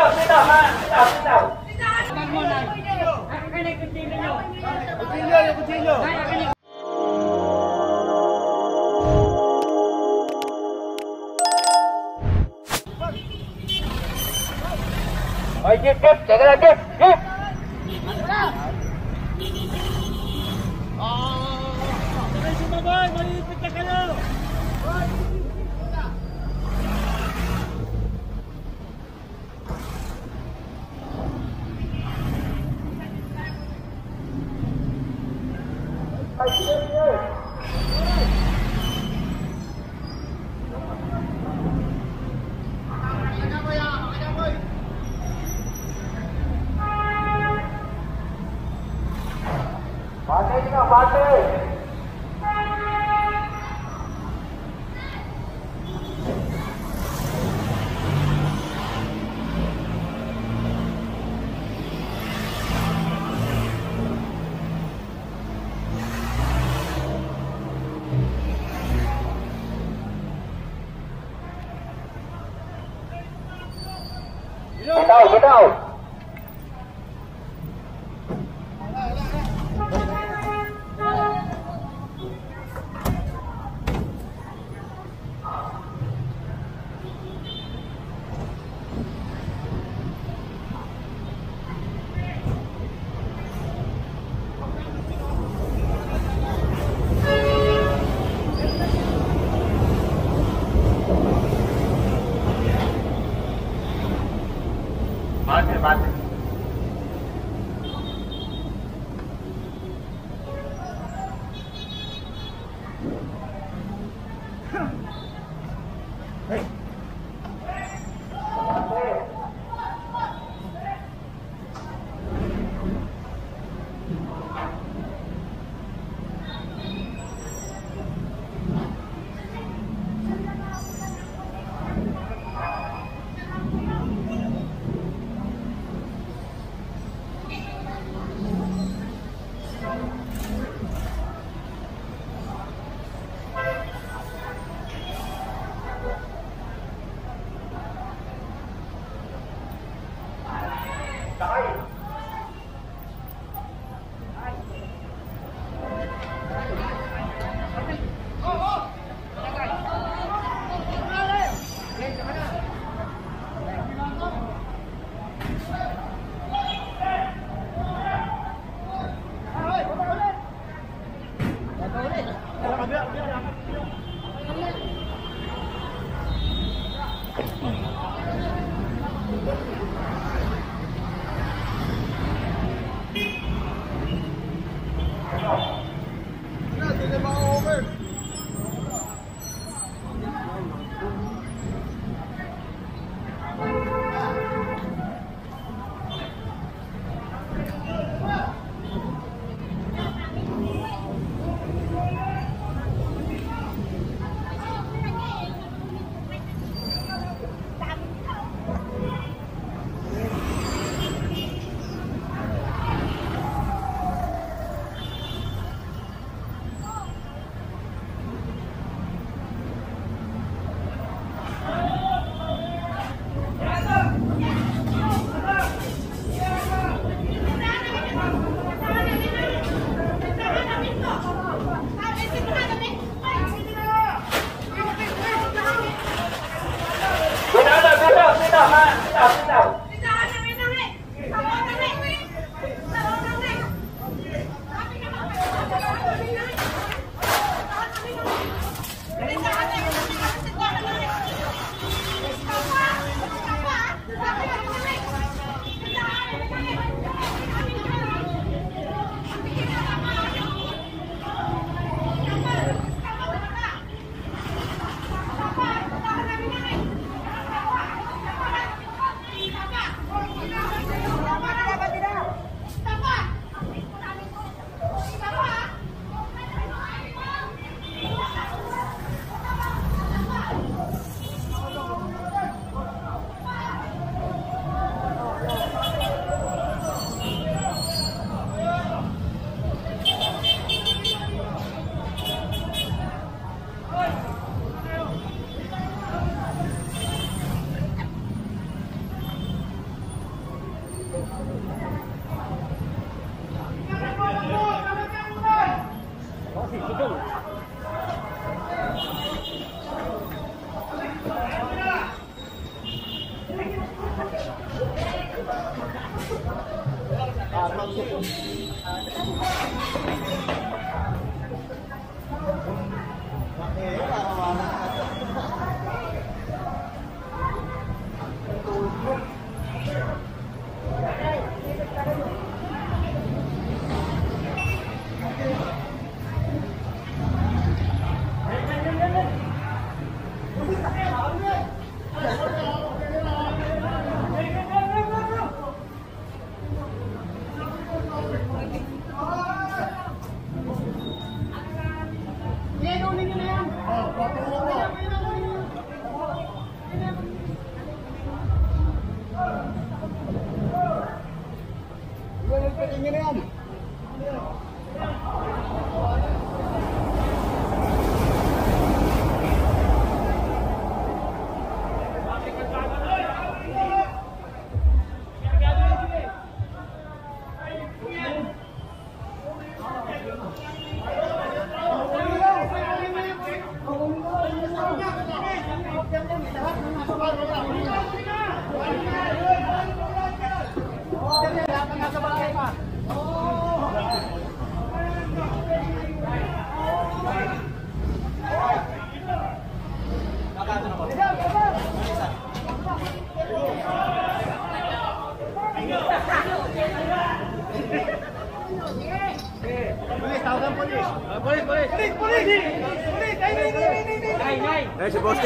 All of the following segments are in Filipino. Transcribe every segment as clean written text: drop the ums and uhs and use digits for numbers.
Oi, Jeep, jaga lagi, Jeep. Pakai juga, pakai. Get out. Mati.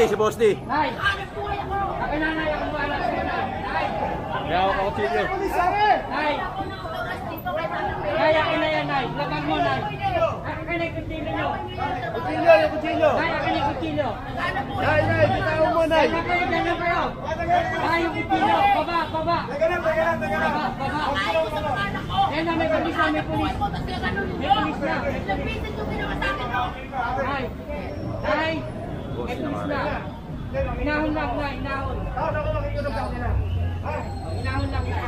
Si Boss D. Nay! Akin na, Nay! Ako wala sa'yo, Nay! Nay! Kaya ako kutsilyo. Nay! Nay, akin na yan, Nay! Laban mo, Nay! Akin na yung kutsilyo nyo! Kutsilyo, yung kutsilyo. Nay, akin na yung kutsilyo! Nay, bitaw mo, Nay. Ganyan kayo! Nay, yung kutsilyo! Baba, baba! Baba, baba! Yan na, may pulis na, may pulis! May pulis na! Nay! Nay! May pulis na! Inahon lang, Nay! Inahon! Inahon lang, Nay!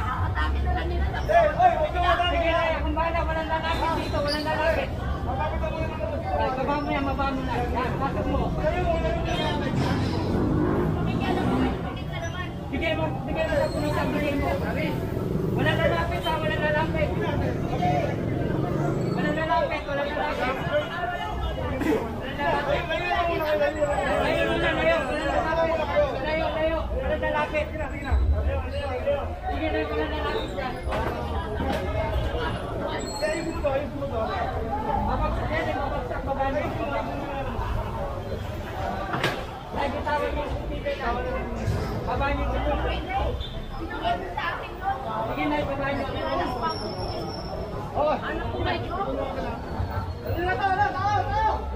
Sige, Nay! Akong bahala! Walang lalapit dito! Walang lalapit! Baba mo yan! Baba mo, Nay! Pasok mo! Sige mo! Sige mo sa pulis ang bilhin mo! Walang lalapit, ha! Walang lalapit! Walang lalapit! Walang lalapit! Layo muna, layo! Layo, layo! Walang lalapit! Sige na, walang lalapit dyan! Babagsak yan, babagsak, babagsak! Ay, bitawan niyo yung tibay na! Baba niyo dito! Sige na, baba niyo! Anak ko ba ito?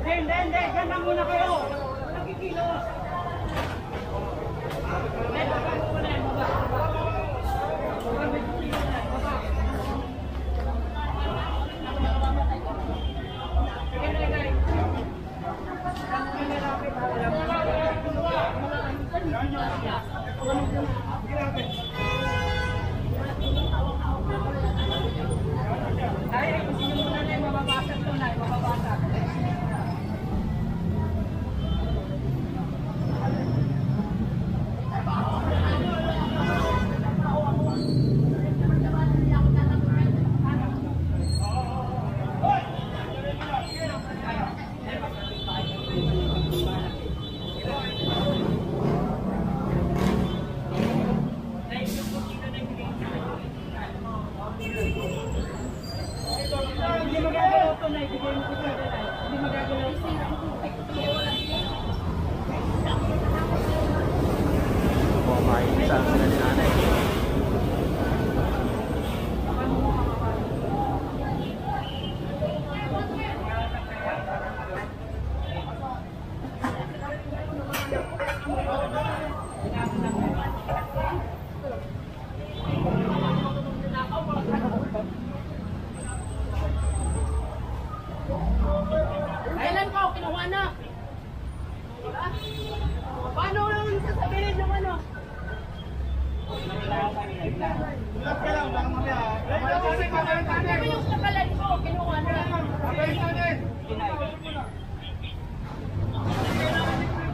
Hindi. Diyan lang muna kayo. Walang kikilos. Hindi, baba mo muna yan. Baba. Baba, may kikilos na. Baba. Sige na, guys. Sige na, lapit. Ay, gusto nyo muna na yung mababasag to na. Mababasag. Hindi magagalaw ito na. Ibigay mo ito na. Hindi magagalaw ito. Kumain sa sila ni nanay. Kailan ko? Kinuha na. Paano lang sasabihin yung ano? Ano yung kakalan ko? Kinuha na.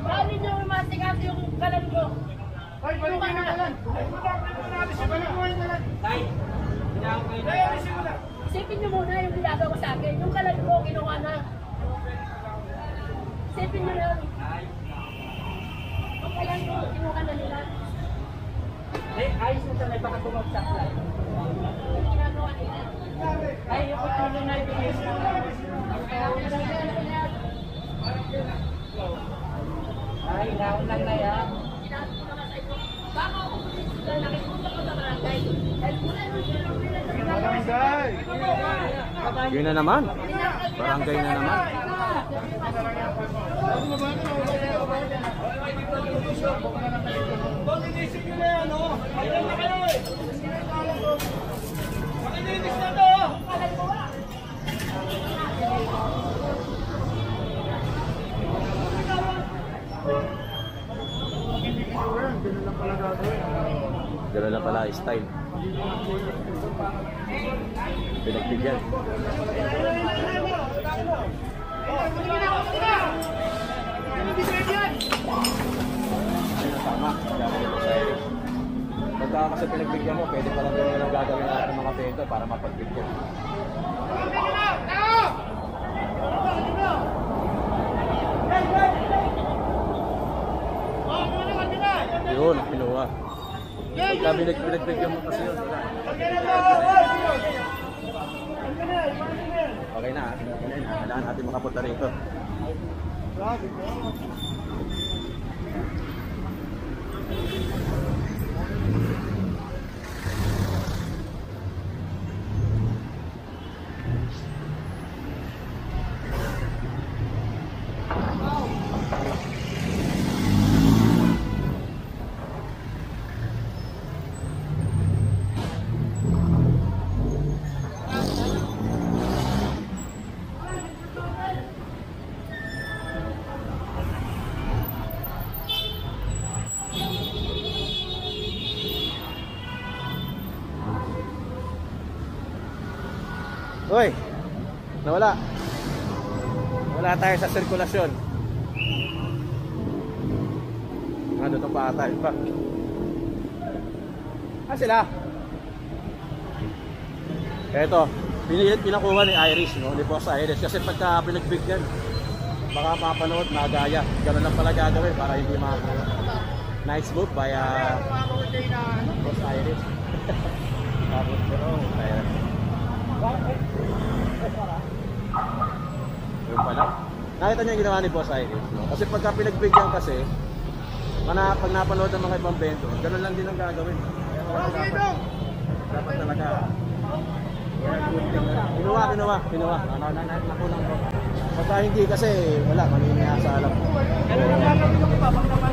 Paano nyo masikat yung kalan ko? Kinuha na. Isipin niyo muna yung ginagawa sa akin. Yung kalan ko, ginawa na. Isipin niyo na yun. Yung kalan ko, ginawa na nila. Eh, ayos na sanay, baka tumagsak lang. Yung ginagawa nila. Ay, yung kutsilo na ibigay mo. Ay, naon lang na yan. Sinabi ko naman sa inyo, baka ako pulis na nakipunta ko sa barangay. Dahil mula nung sinunod sa barangay. Yun na naman. Barangay na naman. Gano'n lang pala style. Pinagbigyan. Tama. Pagka kasi pinagbigyan mo, pwede pala din yung gagawin natin ng mga pento para mapagbigyan. Yun, kinuha. Pagka pinagbigyan mo kasi yun, wala. Okay na, kailangan natin makapunta rito. Hoy, nawala. Wala tayo sa sirkulasyon. Ano itong paatay pa? Ah, sila. Eto, pinakuha ni Iris, no? Ni Boss Iris. Kasi pagka pinagbigyan, baka mapanood, magaya. Ganun lang pala gagawin para hindi makakuha. Nice move by Boss Iris. Tapos pero, kaya yung pala. Nakita niyo yung ginawa ni Boss Iris, no? Kasi pagka pinagbigyan kasi, pag napanood ng mga ibang bento, ganun lang din ang gagawin. Dapat talaga. Kinuha. Nakulang ko. Pagka hindi kasi, wala, mamimaya sa alam.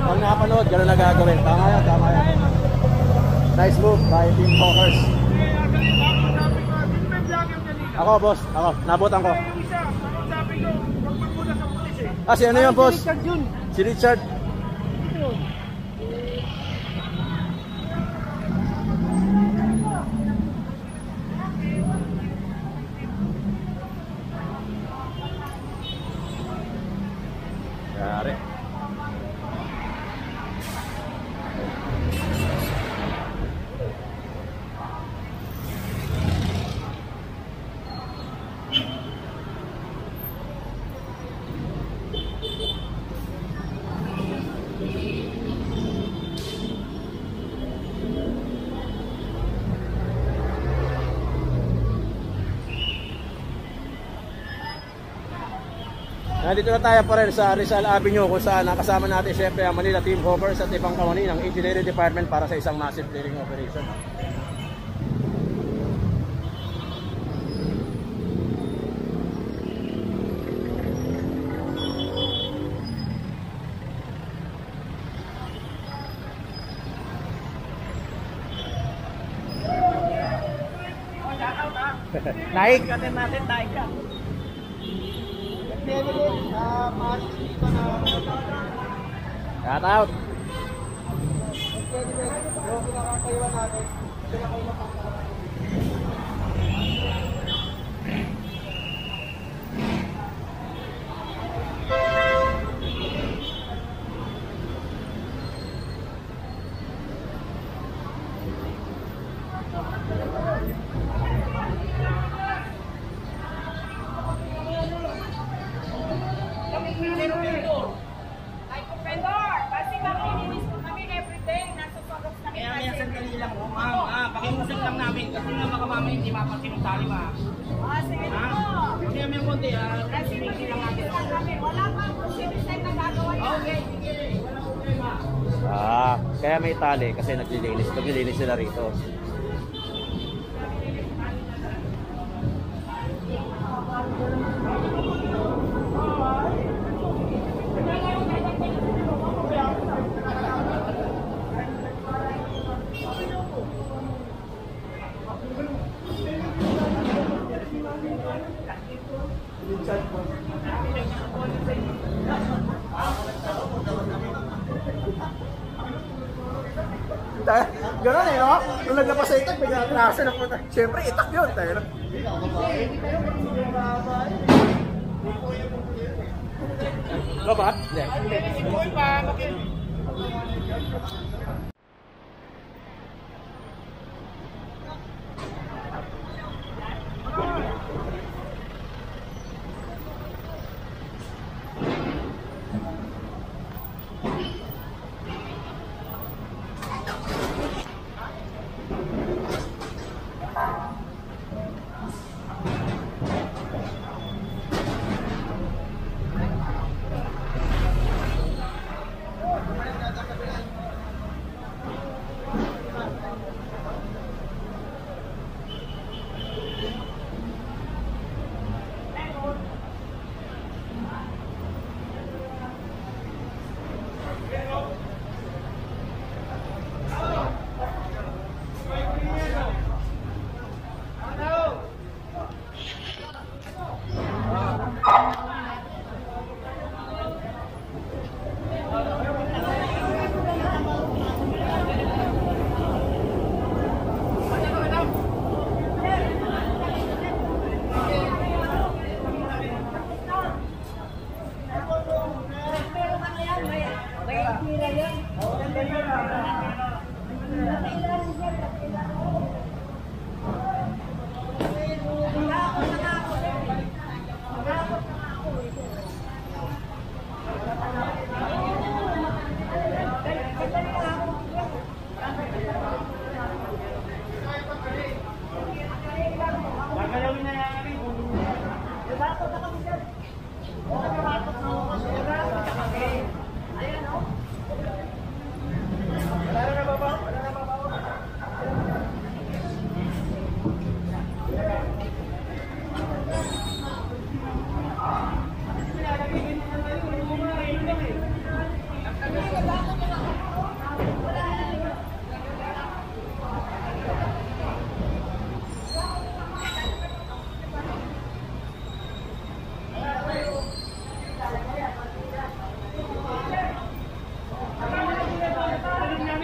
Pag napanood, ganun na gagawin. Tama yan. Nice move by Team Hawkers. Ako, boss. Ako. Nabutan ko. Ah, si ano yun, boss? Si Richard. Yari. Nandito na tayo pa rin sa Rizal Avenue kung saan nakasama natin siyempre ang Manila Team Hawkers at ibang kawani ng Engineering Department para sa isang massive clearing operation. Naik! Natin naik ka! Shout out. hindi mapasin ng tali ba? Sige po. Hindi kami yung konti, Kasi sinisin lang natin. kami. Wala pa akong sinisend na gagawa yan. Okay, sige. Walang problema. Kaya may tali kasi naglilinis sila rito. Gano'n eh, no? Nung naglabas sa itak, bigla nasa na po. Siyempre, itak yun. Tayo. Labat?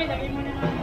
Lagay mo na